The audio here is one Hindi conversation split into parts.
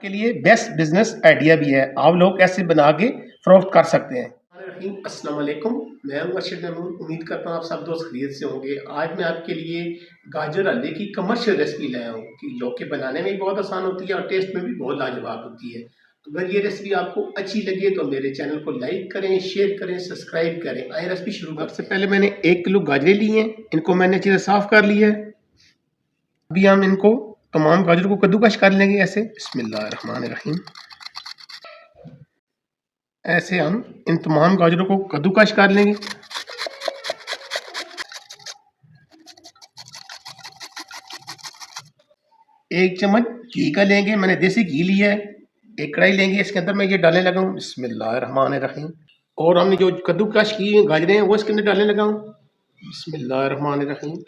के लिए बेस्ट बिजनेस आइडिया भी है। आप लोग कैसे बना के फरोख्त कर सकते हैं। अस्सलाम वालेकुम, मैं हूं अर्शद महमूद। उम्मीद करता हूं आप सब दोस्त खैरियत से होंगे। आज मैं आपके लिए गाजर हलवे की कमर्शियल रेसिपी लाया हूं कि जो कि बनाने में भी बहुत आसान होती है और टेस्ट में भी बहुत लाजवाब होती है। तो अगर ये रेसिपी आपको अच्छी लगे तो मेरे चैनल को लाइक करें, शेयर करें, सब्सक्राइब करें। आइए रेसिपी शुरू करते हैं। सबसे पहले मैंने 1 किलो गाजरें ली हैं, इनको मैंने अच्छी तरह साफ कर लिया है। अभी हम इनको तमाम गाजरों को कद्दूकश कर लेंगे ऐसे। बिस्मिल्लाहिर्रहमानिर्रहीम। ऐसे हम इन तमाम गाजरों को कद्दूकश कर लेंगे। एक चम्मच घी का लेंगे, मैंने देसी घी लिया है। एक कढ़ाई लेंगे, इसके अंदर मैं ये डालने लगा हूँ। बिस्मिल्लाहिर्रहमानिर्रहीम। और हमने जो कद्दूकश की गाजरें हैं वो इसके अंदर डालने लगा हूँ। बिस्मिल्लाहिर्रहमानिर्रहीम।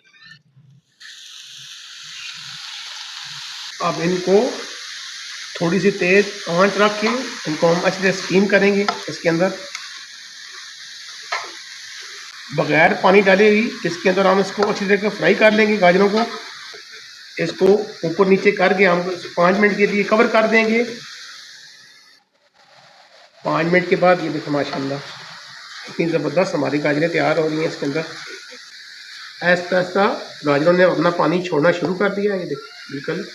अब इनको थोड़ी सी तेज आंच रख के इनको हम अच्छे से स्टीम करेंगे। इसके अंदर बगैर पानी डाले हुई इसके अंदर हम इसको अच्छी तरह फ्राई कर लेंगे गाजरों को। इसको ऊपर नीचे करके हम 5 मिनट के लिए कवर कर देंगे। 5 मिनट के बाद ये देखो माशाल्लाह इतनी ज़बरदस्त हमारी गाजरें तैयार हो रही हैं। इसके अंदर ऐसा ऐसा गाजरों ने अपना पानी छोड़ना शुरू कर दिया। ये देखो बिल्कुल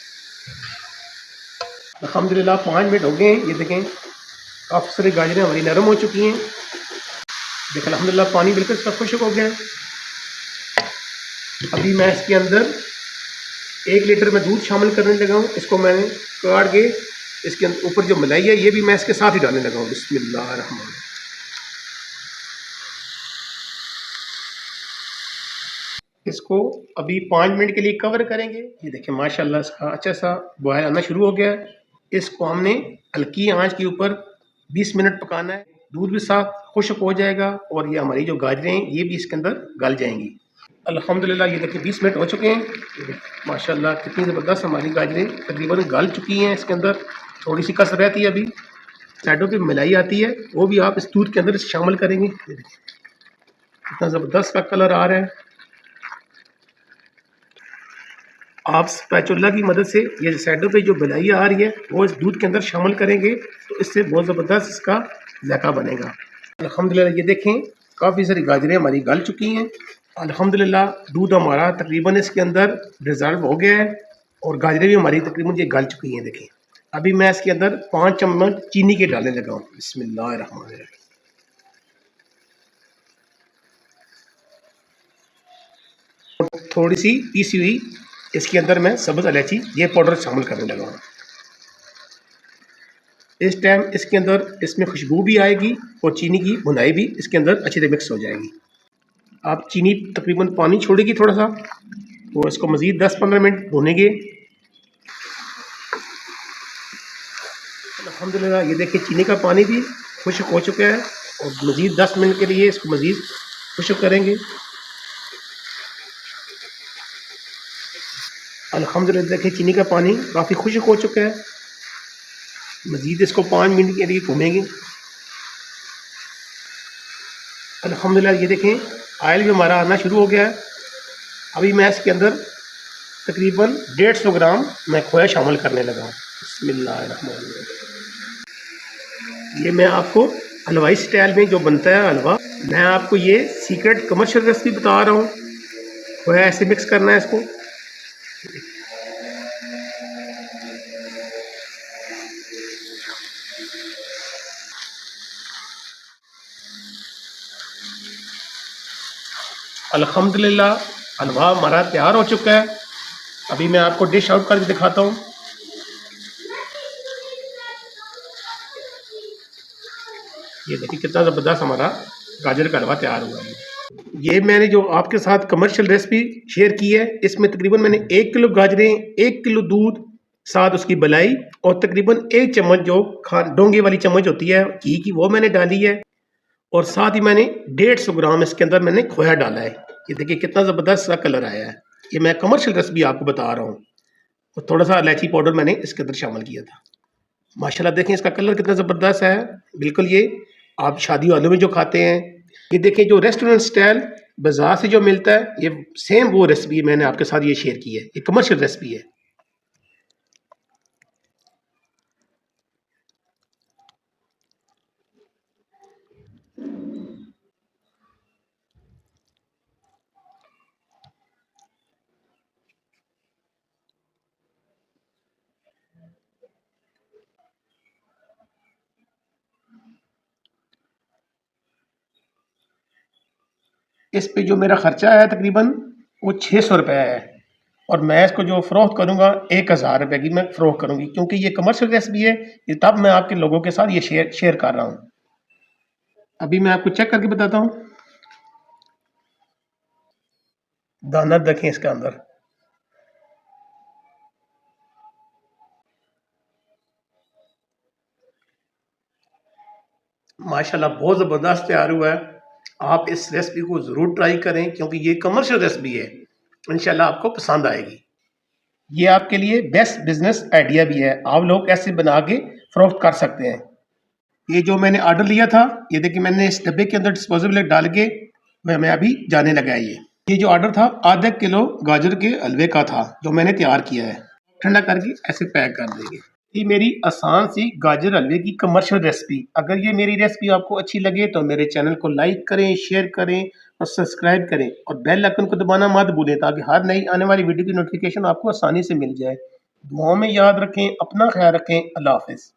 अल्हम्दुलिल्लाह 5 मिनट हो गए हैं। ये देखें काफ़ी सारी गाजरें हमारी नरम हो चुकी हैं। देखो अल्हम्दुलिल्लाह पानी बिल्कुल इसका खुश्क हो गया है। अभी मैं इसके अंदर 1 लीटर में दूध शामिल करने लगा हूँ। इसको मैंने काट के इसके ऊपर जो मलाई है ये भी मैं इसके साथ ही डालने लगा हूँ। बिस्मिल्लाहिर्रहमान। इसको अभी 5 मिनट के लिए कवर करेंगे। ये देखिए माशाल्लाह इसका अच्छा सा बॉयल आना शुरू हो गया है। इसको हमने हल्की आंच के ऊपर 20 मिनट पकाना है। दूध भी साथ खुश्क हो जाएगा और ये हमारी जो गाजरें हैं ये भी इसके अंदर गल जाएंगी। अल्हम्दुलिल्लाह ये देखिए 20 मिनट हो चुके हैं। माशाल्लाह कितनी ज़बरदस्त हमारी गाजरें तकरीबन गल चुकी हैं। इसके अंदर थोड़ी सी कसर रहती है, अभी साइडों पे मलाई आती है, वो भी आप इस दूध के अंदर शामिल करेंगे। कितना ज़बरदस्त का कलर आ रहा है। आप स्पैचुला की मदद से ये साइडों पे जो मलाई आ रही है वो इस दूध के अंदर शामिल करेंगे तो इससे बहुत ज़बरदस्त इसका जायका बनेगा। अल्हम्दुलिल्लाह ये देखें काफ़ी सारी गाजरें हमारी गल चुकी हैं। अल्हम्दुलिल्लाह दूध हमारा तकरीबन इसके अंदर डिज़ॉल्व हो गया है और गाजरें भी हमारी तकरीबन ये गल चुकी हैं। देखें अभी मैं इसके अंदर 5 चम्मच चीनी के डालने लगा हूँ। बिस्मिल्लाहिर्रहमानिर्रहीम। थोड़ी सी पीसी हुई इसके अंदर मैं सब्ज़ इलायची ये पाउडर शामिल करने लगा हूँ। इस टाइम इसके अंदर इसमें खुशबू भी आएगी और चीनी की भुनाई भी इसके अंदर अच्छी तरह मिक्स हो जाएगी। आप चीनी तकरीबन पानी छोड़ेगी थोड़ा सा, तो इसको मज़ीद 10-15 मिनट भूनेंगे। अल्हम्दुलिल्लाह ये देखिए चीनी का पानी भी खुश्क हो चुका है और मज़ीद 10 मिनट के लिए इसको मज़ीद खुश्क करेंगे। अल्हम्दुलिल्लाह देखिए चीनी का पानी काफ़ी खुश्क हो चुका है। मज़ीद इसको 5 मिनट के लिए भूनेंगे। अल्हम्दुलिल्लाह ये देखें ऑयल भी हमारा आना शुरू हो गया है। अभी मैं इसके अंदर तकरीबन 150 ग्राम मैं खोया शामिल करने लगा हूँ। बिस्मिल्लाहिर्रहमानिर्रहीम। ये मैं आपको हलवाई स्टाइल में जो बनता है हलवा, मैं आपको ये सीक्रेट कमर्शियल रेसिपी बता रहा हूँ। खोया ऐसे मिक्स करना है इसको। अल्हम्दुलिल्लाह हलवा हमारा तैयार हो चुका है। अभी मैं आपको डिश आउट करके दिखाता हूँ। ये देखिए कितना ज़बरदस्त हमारा गाजर का हलवा तैयार हुआ है। ये मैंने जो आपके साथ कमर्शियल रेसिपी शेयर की है, इसमें तकरीबन मैंने 1 किलो गाजरें, 1 किलो दूध, साथ उसकी मलाई और तकरीबन 1 चम्मच जो डोंगे वाली चम्मच होती है घी की वो मैंने डाली है और साथ ही मैंने 150 ग्राम इसके अंदर मैंने खोया डाला है। ये देखिए कितना ज़बरदस्त सा कलर आया है। ये मैं कमर्शियल रेसिपी आपको बता रहा हूँ। और थोड़ा सा इलायची पाउडर मैंने इसके अंदर शामिल किया था। माशाल्लाह देखें इसका कलर कितना ज़बरदस्त है। बिल्कुल ये आप शादी वालों में जो खाते हैं, ये देखें जो रेस्टोरेंट स्टाइल बाज़ार से जो मिलता है, ये सेम वो रेसिपी मैंने आपके साथ ये शेयर की है। ये कमर्शियल रेसिपी है। इस पे जो मेरा खर्चा है तकरीबन वो 600 रुपये है, और मैं इसको जो फ़रोख्त करूँगा 1000 रुपये की मैं फ़रोख्त करूँगी, क्योंकि ये कमर्शियल रेसिपी है, ये तब मैं आपके लोगों के साथ ये शेयर कर रहा हूँ। अभी मैं आपको चेक करके बताता हूँ। दाना देखें इसके अंदर, माशाल्लाह बहुत ज़बरदस्त तैयार हुआ है। आप इस रेसिपी को ज़रूर ट्राई करें, क्योंकि ये कमर्शियल रेसिपी है, इंशाल्लाह आपको पसंद आएगी। ये आपके लिए बेस्ट बिजनेस आइडिया भी है, आप लोग ऐसे बना के फ़रोख्त कर सकते हैं। ये जो मैंने ऑर्डर लिया था, ये देखिए मैंने इस डब्बे के अंदर डिस्पोजेबल डाल के मैं अभी जाने लगा है। ये जो ऑर्डर था आधा किलो गाजर के हलवे का था, जो मैंने तैयार किया है। ठंडा करके ऐसे पैक कर देंगे। ये मेरी आसान सी गाजर हलवे की कमर्शियल रेसिपी। अगर ये मेरी रेसिपी आपको अच्छी लगे तो मेरे चैनल को लाइक करें, शेयर करें और सब्सक्राइब करें, और बेल आइकन को दबाना मत भूलें, ताकि हर नई आने वाली वीडियो की नोटिफिकेशन आपको आसानी से मिल जाए। दुआओं में याद रखें, अपना ख्याल रखें। अल्लाह हाफ़िज़।